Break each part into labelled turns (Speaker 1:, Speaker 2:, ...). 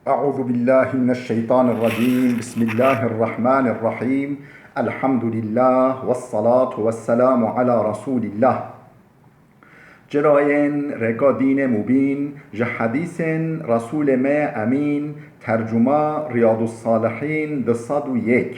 Speaker 1: أعوذ بالله من الشيطان الرجيم بسم الله الرحمن الرحيم الحمد لله والصلاة والسلام على رسول الله جراين ركا دين مبين جحديث رسول ما أمين ترجمة رياض الصالحين دصد يك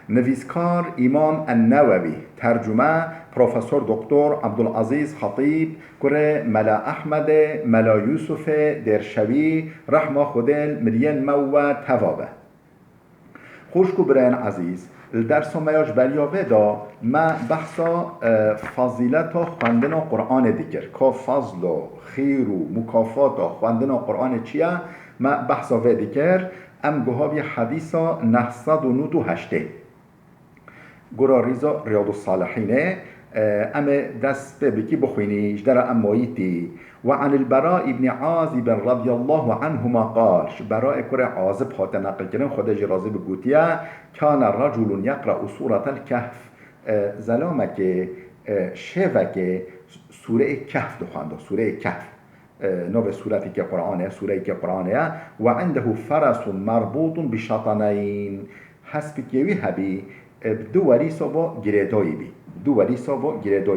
Speaker 1: نویسکار امام النووی، ترجمه پروفسور دکتر عبدالعزیز خطیب، کره ملا احمد ملا یوسف درشوی رحمه خودل مرین مو توابه. خوشکو برین عزیز الدرس میاش بلیاوه دا ما بحثا فضیلت خواندن قرآن دیگر که فضل و خیر و مکافات خواندن قرآن چیه ما بحثا و دیگر ام گوهاوی حدیثا 998 گرا ریزا ریاض الصالحینه ام دست بکی بخوینیش در اماییتی و عن البراء ابن عازب رضی الله عنهما قال براء کره عازب هات نقل کردن خود جرازی بگوتیا کان رجل یقرأ سورة الكهف زلامک شوک سوره کهف دخوانده سوره کهف نوع سورتی که قرآنه سوره که قرآنه و عنده فرس مربوط بشطنین حسب کیوی هبی دو وریسا با گریدایی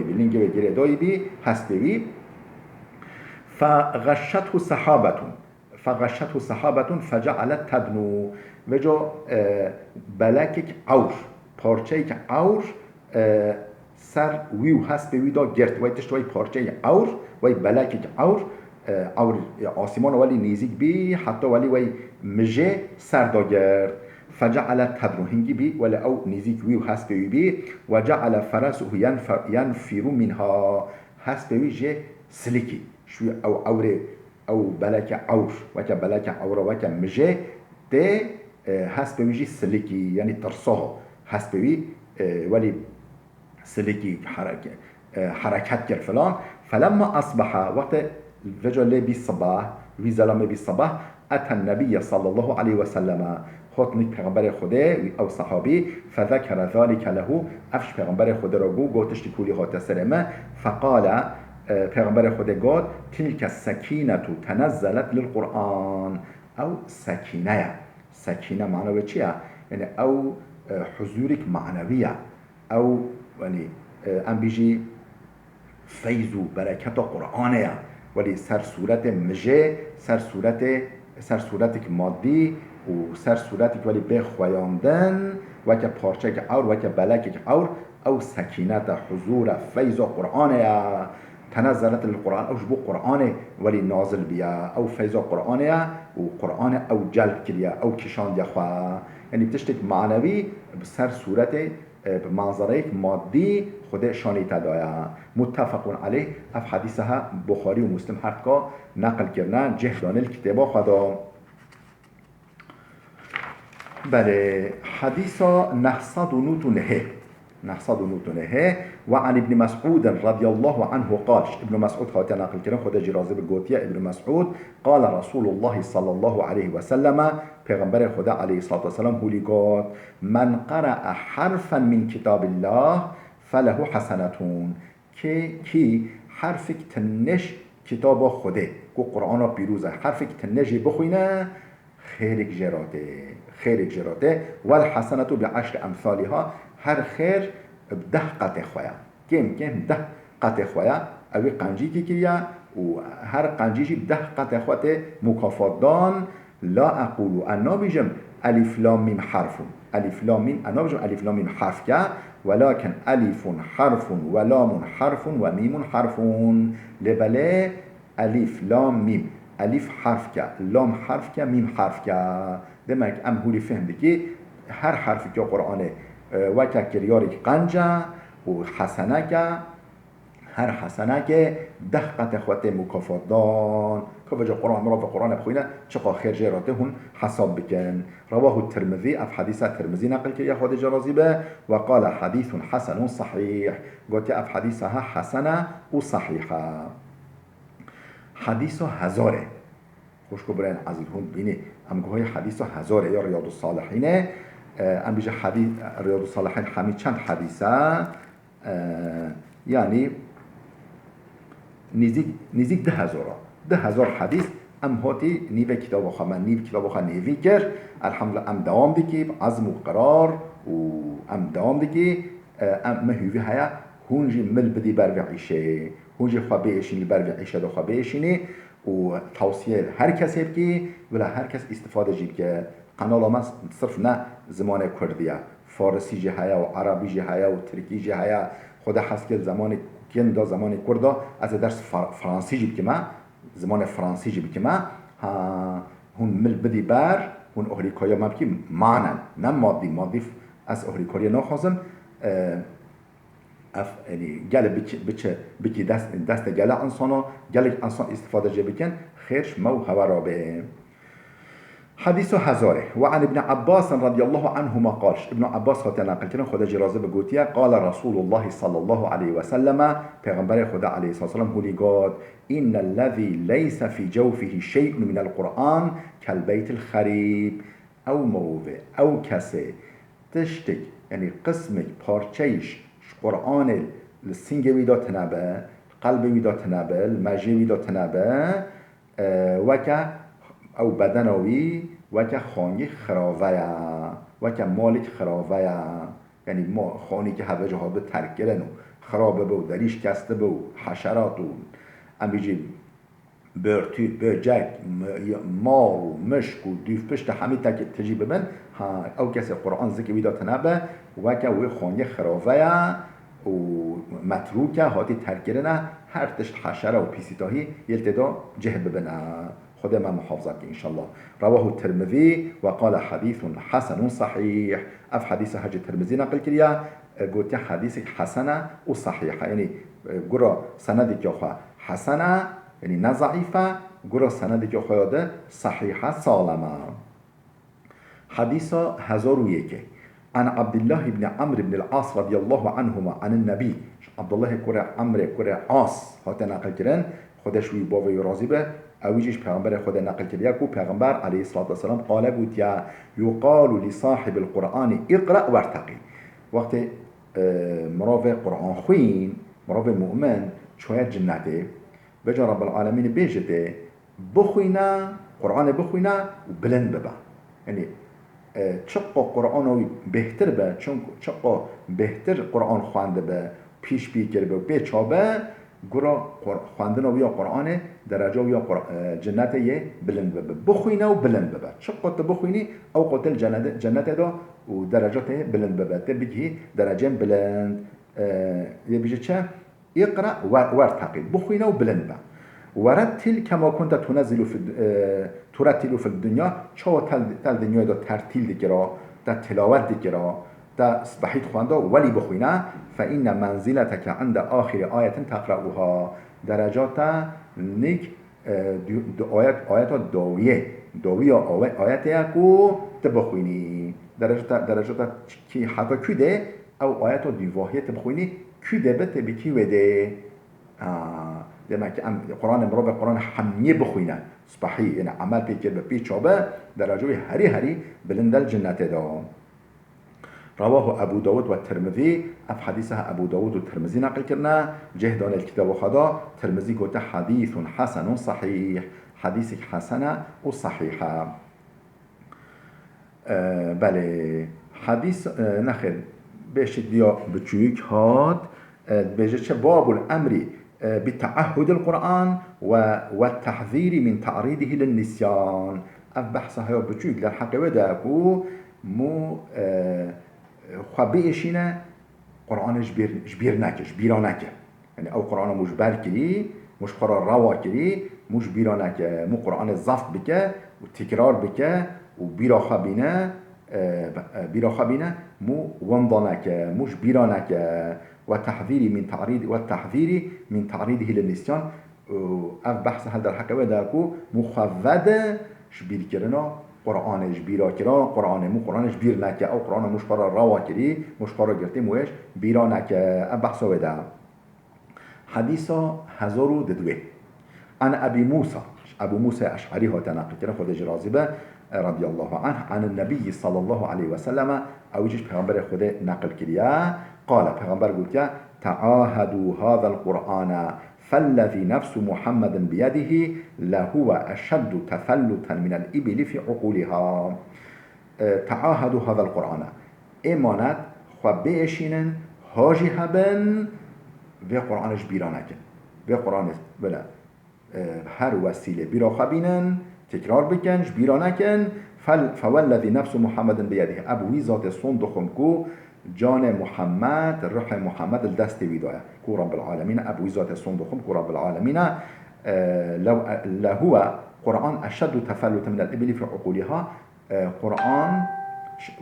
Speaker 1: بی لنگه و گریدایی بی هستوی فغشته صحابتون فجعلت تدنو و جا بلکک عور پارچه که عور سر ویو هستوی دا گرد وی تشتوی پارچه عور وی بلکک عور آسمان ولی نیزیک بی حتی ولی وی مجه سر دا گرد فجعل تدنو هنگی بی ولی او نیزیک ویو هستوی بی و جعل فرسه ینفر منها هستوی جه سلکی شوی او عوره او بلک عور وکا بلک عوره وکا مجه ده هستوی جه سلکی یعنی ترساه هستوی ولی سلکی حرکت کرد فلان فلما اصبح وقت وجل بی صباح وی ظلام بی صباح اتى النبي صلى الله عليه وسلم خطنك پیغمبر خوده او صحابی فذكر ذلك له افش پیغمبر خوده را گوتش کولی هات سرمه فقال پیغمبر خوده گفت تلك السكينة تنزلت للقرآن او سكينة معنوی چیه؟ یعنی او حضورك معنویه او یعنی ام بیجی فیض و برکت قرآنه ولی سر صورت مجه سر صورتك مادی و سر صورتك ولی بخویاندن و که پارچه که عور و که بلک که عور او سکینت حضور فیض قرآنه تنزلت القرآن او جبو قرآن ولی نازل بیا او فیض قرآنه و قرآن او جلب کریا او کشان دیا خواه یعنی تشتک معنوی سر صورت منظره مادی خود شانی تدایا متفقون علیه اف حدیثها بخاری و مسلم هر که نقل کردن جهدان الکتابا خدا بله حديث 909 وعن ابن مسعود رضي الله عنه قال ابن مسعود خاطر نقل كرم خود جرازه بگوتيه ابن مسعود قال رسول الله صلى الله عليه وسلم پیغمبر خدا عليه الصلاة والسلام هولي قال من قرأ حرفا من كتاب الله فله حسنتون كي حرفك تنش كتاب خده کو قرآن پیروزه حرفك تنجي بخوينه خيرك جراته والحسنة بعشر أمثالها هر خير بده قطع خويا كم ده قطع خويا أو قنجي كيكيا وهر قنجيجي بده قطع خوته مكافات دان لا أقول أنا بجم ألف لام ميم حرف ألف لام ميم أنا بجم ألف لام ميم حرف كا ولكن ألف حرف ولام حرف وميم حرف لبلا ألف لام ميم ألف حرف كا لام حرف كا ميم حرف كا demek em huli fehmdi ki her harfi ki Kur'an'ı vaka kiriyari qanja و حسنه هر حسنه که 10 قطع خواته مکافات دان که وجه قرآن مرافع قرآن بخوینه چقا خیر جراته هون حساب بکن رواه الترمذي اف حديث الترمذي نقل که خود جرازی به و قال حديث حسن صحيح قلت اف حديثها حسنه و صحيحه حديث هزاره خوش کو برین عزیز هم بینی ام گوهای حدیث هزاره یا ریاض الصالحینه ام بیجه حدیث ریاض الصالحین همین چند حدیثه یعنی نزدیک 10,000 حدیث ام هاتی نیو کتاب خو من نیو کتاب خو نیوی کرد الحمدلله ام دوام دیکی عزم و قرار و ام دوام دیکی ام مهوی هیا هونجی مل بدی بر وعیشه هونجی خو بیشینی بر وعیشه دو خو بیشینی و توصیه هر کسی بکی ولی هر کس استفاده جیب که قنال ما صرف نه زمان کردیه فارسی جه هیا و عربی جه هیا و ترکی جه هیا خدا حس کرد زمان کندا زمان کردا از درس فرانسی جیب که ما زمان فرانسی جیب که ما هون مل بدی بر هون اهریکایا ما بکی معنن نه مادی از اهریکایا نخوازم يعني قال بكي دست قال انسانه قال انسان استفاده جه بكن خيرش مو هوا به حديث هزاره وعن ابن عباس رضي الله عنهما قال ابن عباس خاطر نقل كده خدا جرازه بگوتيه قال رسول الله صلى الله عليه وسلم پیغمبر خدا عليه الصلاه والسلام هولي قال ان الذي ليس في جوفه شيء من القرآن كالبيت الخريب او موضع او كسه تشتك يعني قسمك پارچهش قرآن السنگ ویدا تنبه قلب ویدا تنبه المجی ویدا تنبه وکه او بدنوی وکه خانگی خراوه وکه مالک خراوه یعنی ما خانی که همه جاها به ترک گرن و خرابه به و دریش کسته به و حشرات و امیجی برتوت بجک مار و مشک و دیف پشت همه تجیب ببن او کسی قرآن ذکر ویدا تنبه وکه وی خانگی خراوه و متروکه هاتی ترکرنه هر تشت حشره و پیسیتاهی یلتدا جه ببنه خود ما محافظه که انشالله رواه الترمذي وقال حديث حسن صحيح اف حديث حج الترمذي نقل كريا قلت حديث حسنه وصحيحه يعني قرا سندك يا اخوه حسنه يعني نه ضعيفه قرا سندك يا اخوه صحيحه سالمه حديث 1001 عن عبد الله بن عمرو بن العاص رضي الله عنهما عن النبي عبد الله كره عمرو كره عاص هات نقل کردن خودش وی باوی راضی به اویجش پیغمبر خدا نقل کرده کو پیغمبر علیه الصلاه والسلام قال بود یا یقال لصاحب القرآن اقرأ وارتقي وقت مراو قرآن خوین مراو مؤمن شويه جنته بجا رب العالمین بیجته بخوینا قرآن بخوینا و بلند ببا یعنی چقا قرآن بهتر به چون چقا بهتر قرآن خوانده به پیش بی کرده به چابه گرا خواندن و یا قرآن درجه و یا جنت یه بلند ببه بخوینه و بلند ببه چقا تو بخوینی او قتل جنت دا و درجات بلند ببه تبگی درجه بلند یه بیشه چه اقرأ وارتقي بخوینه و بلند ببه ورتل كما كنت ترتل في الدنيا چو تل دنیا دا ترتیل دیگرا دا تلاوت دیگرا دا بحيث خوانده ولی بخوینه فإن منزلتك عند آخر آية تقرأها درجات نيك آيات داوية آيات يكو تبخويني درجات كي حتى كده أو آيات ديواهية تبخويني كده بتبكي وده demek ki Kur'an امروز قرآن حمیه بخوینه صباحی یعنی عمل پیکر به پیچ چابه درجه هری بلندل جنت دا رواه ابو داود و ترمذی اف حدیثها ابو داود و ترمذی نقل کرنا جهدان الكتاب و خدا ترمذی گوته حدیث حسن صحیح حدیث حسنه و صحیحه بله حدیث نخیر بهش دیا بچویک هاد بهش چه باب الامری بتعهد القرآن والتحذير من تعريضه للنسيان اف بحثها يا بچوك للحقيقة داكو مو خبيشينا قرآن جبيرانك يعني او قرآن مجبر كري مش قرآن روا كري مش بيرانك مو قرآن الزفت بك وتكرار بك وبيرا خبينه مو ومضانك مش بيرانك والتحذير من تعريضه للنسيان اف بحث هل در حقیقت داکو مخفض شبیر کرنا قرآن جبیرا کرا قرآن مو قرآن جبیر نکه او قرآن مشقارا روا کری مشقارا گرتی موش بیرا نکه اف بحث ودا حدیثا 1002 عن ابو موسى اشعری ها تنقل کرن خود جرازبه رضي الله عنه عن النبي صلى الله عليه وسلم اوجش پیغمبر خود نقل کریا قال پیغمبر گفت تعاهدوا هذا القرآن فالذي نفس محمد بيده لهو أشد تفلتا من الإبل في عقولها. تعاهدوا هذا القرآن امانت خو بيشينن هاجي هبن و قرآنش بيرانكن و قرآن بلا هر وسیله بیرا خبینن تکرار بکنش بیرا نکن فوالذی نفس محمد بیده ابوی ذات صندوقم کو جان محمد روح محمد الدست ویدایه کو رب العالمین ابوی ذات صندوقم کو رب العالمین لهو قرآن اشد تفلت من الابل في عقولها. قرآن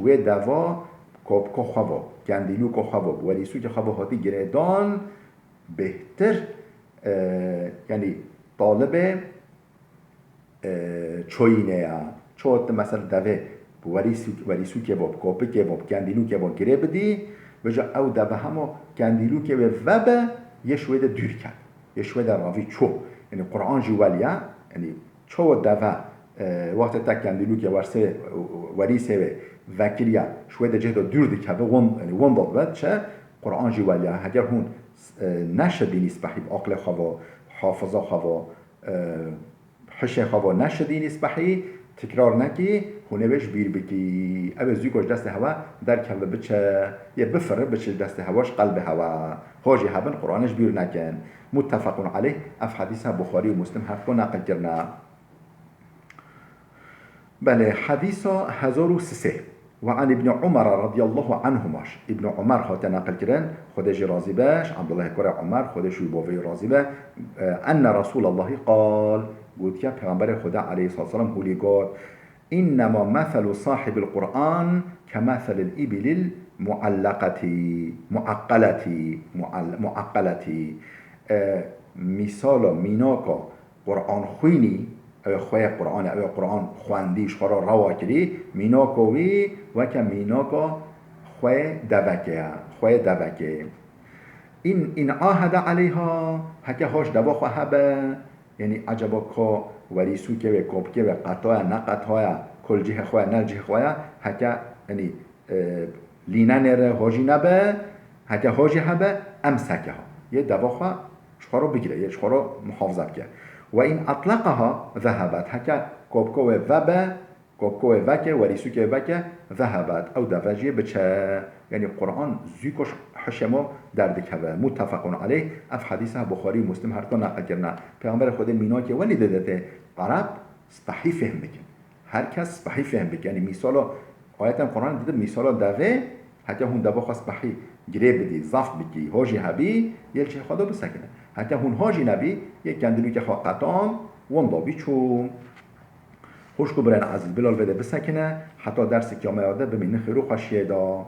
Speaker 1: و دوا کب که خوا گندیلو که خوا ولیسو که خوا هاتی گردان بهتر یعنی طالب چوینه چوت مثلا دوه وریسو کباب کاپه کباب گندیلو کباب گره بدی و جا او دوه همه گندیلو کباب وبه یه شویده دور کرد یه شویده راوی چو یعنی قرآن جوالیا یعنی چو دوه وقت تک گندیلو که ورسه وریسه وکریا شویده جهده دور دی کبه یعنی ونداد بد چه قرآن جوالیا اگر هون نشدی نیست بحیب عقل خوا حافظه خوا حشه خوا نشدی نیست بحی تکرار نکی هونه بهش بیر بکی او زویکوش دست هوا در کبه بچه یه بفره بچه دست هواش قلب هوا هاجی هبن قرآنش بیر نکن. متفقون علیه اف حدیث بخاری و مسلم هفت نقل کرنا. بله حدیث 1003 وعن ابن عمر رضي الله عنهماش ابن عمر هات نقل كرن خودش راضي باش عبد الله كره عمر خودش يبوي راضي با ان رسول الله قال قلت يا پیغمبر خدا عليه الصلاه والسلام هولي قال انما مثل صاحب القرآن كمثل الابل معقلة مثال میناکا قرآن خوینی خواه قرآن او قرآن خواندیش خورا روا کری میناکوی و که میناکا خواه دوکه این آهد علیها هکه هاش دوا خواه به یعنی عجبا که وریسو که و کب که و قطای نقطای کل جه خواه نل جه خواه هکه یعنی لینا نره هاجی نبه هکه هاجی هبه امسکه ها یه دوا خواه شخورا بگیره یه شخورا محافظت کرد و این اطلقها ذهبت هکا کوبکو وکه وریسو که وکه ذهبت او دواجیه بچه یعنی قرآن زیکوش حشمو دردکه متفقون علیه اف حدیث بخاری مسلم هر تو نقل کرنا پیغمبر خود مینا که ولی دادته عرب صحیح فهم بکن هر کس صحیح فهم بکن یعنی مثال آیت قرآن دیده مثال دوه حتی هون دوا خواست صحیح گره بدی ضعف بکی هاجی هبی یه چه خدا بسکنه حتی هون هاجی نبی یک گندلو که خواه قطان وندابی چون خوشکو برن عزیز بلال بده بسکنه حتی درس کیامه یاده بمینه خیرو خوشیه دا